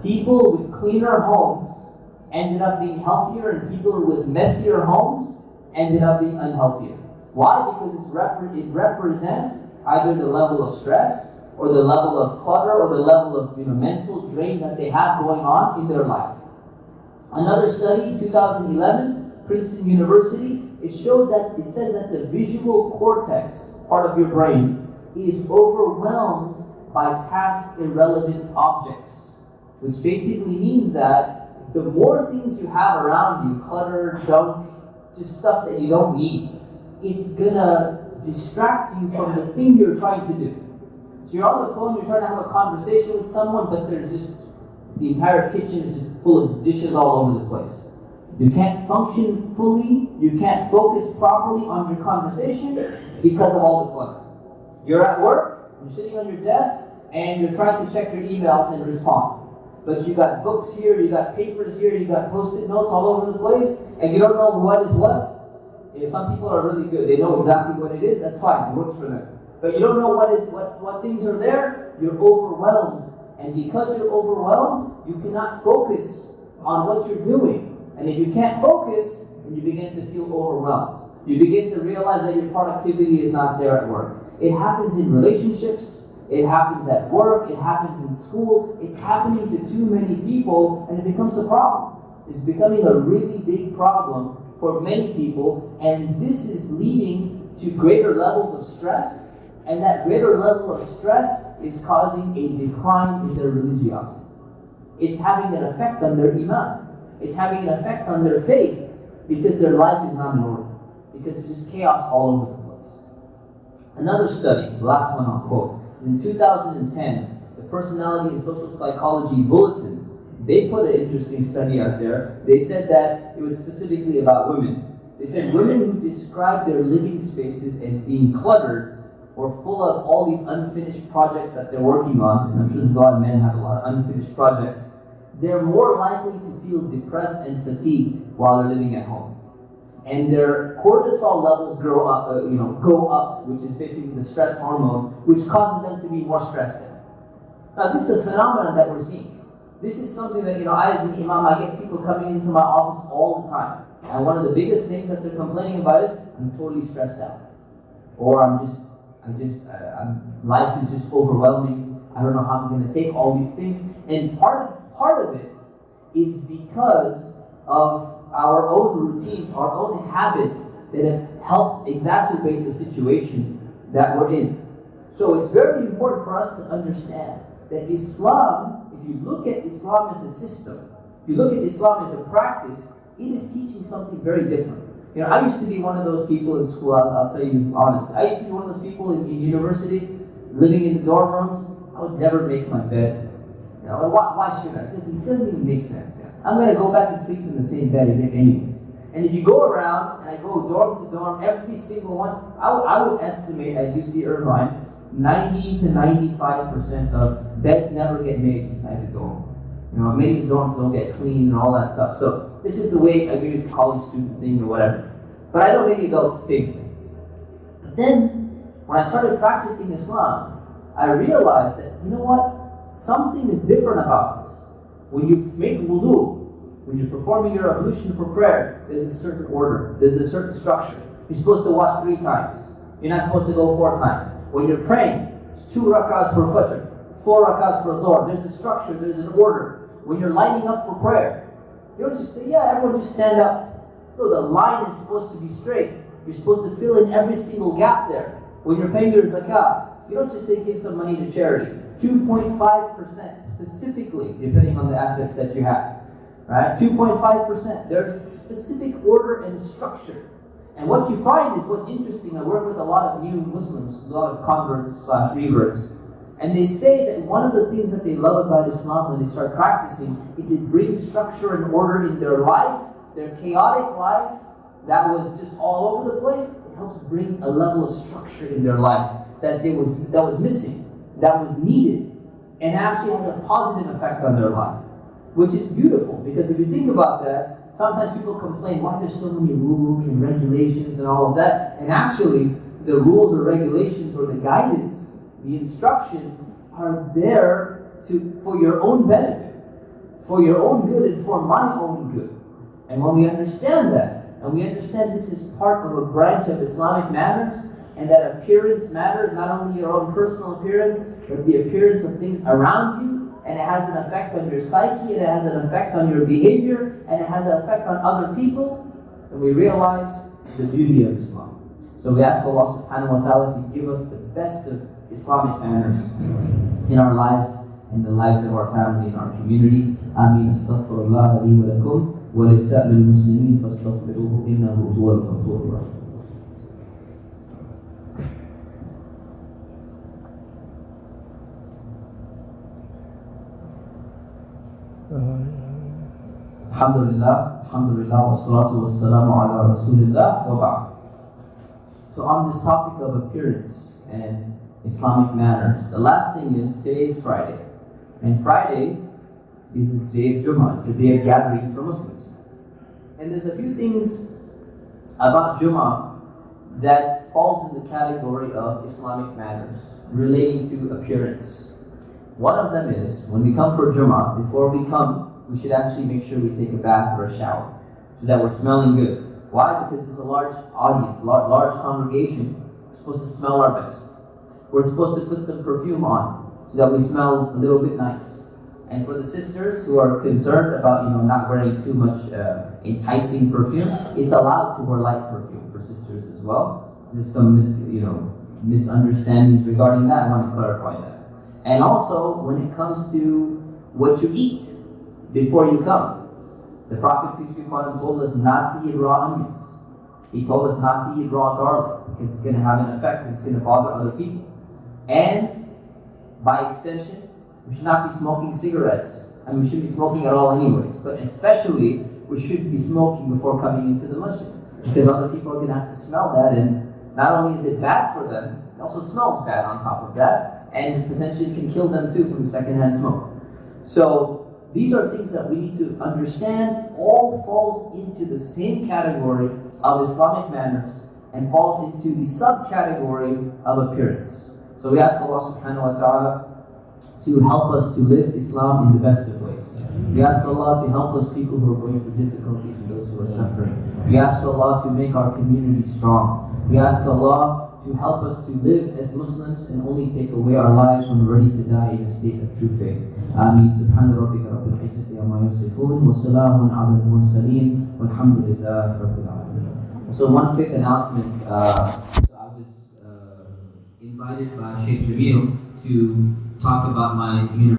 People with cleaner homes ended up being healthier, and people with messier homes ended up being unhealthier. Why? Because it represents either the level of stress, or the level of clutter, or the level of mental drain that they have going on in their life. Another study, 2011, Princeton University, it says that the visual cortex, part of your brain, is overwhelmed by task-irrelevant objects, which basically means that the more things you have around you, clutter, junk, just stuff that you don't need, it's gonna distract you from the thing you're trying to do. So you're on the phone, you're trying to have a conversation with someone, but there's just, the entire kitchen is just full of dishes all over the place. You can't function fully, you can't focus properly on your conversation because of all the clutter. You're at work, you're sitting on your desk, and you're trying to check your emails and respond. But you got books here, you got papers here, you got post-it notes all over the place, and you don't know what is what. Some people are really good, they know exactly what it is, that's fine, it works for them. But you don't know what things are there, you're overwhelmed. And because you're overwhelmed, you cannot focus on what you're doing. And if you can't focus, then you begin to feel overwhelmed. You begin to realize that your productivity is not there at work. It happens in relationships, it happens at work, it happens in school, it's happening to too many people, and it becomes a problem. It's becoming a really big problem for many people, and this is leading to greater levels of stress, and that greater level of stress is causing a decline in their religiosity. It's having an effect on their iman. It's having an effect on their faith, because their life is not in order, because it's just chaos all over the place. Another study, the last one I'll quote, is in 2010, the Personality and Social Psychology Bulletin. They put an interesting study out there. They said that it was specifically about women. They said women who describe their living spaces as being cluttered or full of all these unfinished projects that they're working on, and I'm sure a lot of men have a lot of unfinished projects, they're more likely to feel depressed and fatigued while they're living at home. And their cortisol levels go up, which is basically the stress hormone, which causes them to be more stressed out. Now, this is a phenomenon that we're seeing. This is something that, I as an imam, I get people coming into my office all the time. And one of the biggest things that they're complaining about is, I'm totally stressed out. Or life is just overwhelming. I don't know how I'm going to take all these things. And part of it is because of our own routines, our own habits that have helped exacerbate the situation that we're in. So it's very important for us to understand that Islam, if you look at Islam as a system, if you look at Islam as a practice, it is teaching something very different. I used to be one of those people in school, I'll tell you honestly. I used to be one of those people in university, living in the dorm rooms. I would never make my bed. Why should I? It doesn't even make sense. I'm going to go back and sleep in the same bed again anyways. And if you go around, and I go dorm to dorm, every single one, I would estimate at UC Irvine, 90 to 95% of beds never get made inside the dorm. Many dorms don't get cleaned and all that stuff. So this is the way, maybe it's a college student thing or whatever. But I know many adults the same thing. But then, when I started practicing Islam, I realized that, something is different about this. When you make wudu, when you're performing your ablution for prayer, there's a certain order, there's a certain structure. You're supposed to wash 3 times. You're not supposed to go 4 times. When you're praying, it's 2 rak'ahs for fajr, 4 rak'ahs for dhuhr. There's a structure, there's an order. When you're lining up for prayer, you don't just say, everyone just stand up. No, the line is supposed to be straight. You're supposed to fill in every single gap there. When you're paying your zakah, you don't just say give some money to charity. 2.5% specifically, depending on the assets that you have. Right? 2.5%. There's specific order and structure. And what you find is what's interesting. I work with a lot of new Muslims, a lot of converts/reverts, and they say that one of the things that they love about Islam when they start practicing is it brings structure and order in their life, their chaotic life that was just all over the place. It helps bring a level of structure in their life that was missing, that was needed, and actually has a positive effect on their life, which is beautiful. Because if you think about that, sometimes people complain why there's so many rules and regulations and all of that, and actually the rules or regulations or the guidance, the instructions are there for your own benefit. for your own good and for my own good. And when we understand that, and we understand this is part of a branch of Islamic manners, and that appearance matters, not only your own personal appearance, but the appearance of things around you, and it has an effect on your psyche, and it has an effect on your behavior, and it has an effect on other people, and we realize the beauty of Islam. So we ask Allah subhanahu wa ta'ala to give us the best of Islamic manners in our lives, in the lives of our family, in our community. Ameen. Astaghfirullah li wa lakum wa li sa'il muslimin fastaghfiruhu innahu huwal ghafurur rahim. Alhamdulillah, alhamdulillah, wa salatu wa salamu ala rasulillah wa ba'd. So on this topic of appearance and Islamic manners, the last thing is, today is Friday. And Friday is the day of Jummah, it's a day of gathering for Muslims. And there's a few things about Jummah that falls in the category of Islamic manners relating to appearance. One of them is, when we come for Jummah, before we come, we should actually make sure we take a bath or a shower, so that we're smelling good. Why? Because it's a large audience, large congregation. We're supposed to smell our best. We're supposed to put some perfume on, so that we smell a little bit nice. And for the sisters who are concerned about, not wearing too much enticing perfume, it's allowed to wear light perfume for sisters as well. There's some misunderstandings regarding that. I want to clarify that. And also, when it comes to what you eat before you come, the Prophet, peace be upon him, told us not to eat raw onions. He told us not to eat raw garlic, because it's going to have an effect, it's going to bother other people. And by extension, we should not be smoking cigarettes. I mean, we shouldn't be smoking at all anyways, but especially we should be smoking before coming into the masjid, because other people are going to have to smell that, and not only is it bad for them, it also smells bad on top of that, and potentially can kill them too from secondhand smoke. So these are things that we need to understand, all falls into the same category of Islamic manners and falls into the subcategory of appearance. So we ask Allah subhanahu wa ta'ala to help us to live Islam in the best of ways. We ask Allah to help us, people who are going through difficulties and those who are suffering. We ask Allah to make our community strong. We ask Allah to help us to live as Muslims and only take away our lives when we're ready to die in a state of true faith. Ameen. Subhana rabbika rabbil izzati amma yasifun wa salamun ala al-mursaleen walhamdulillahi rabbil alamin. So one quick announcement. So I was invited by Sheikh Jamil to talk about my university.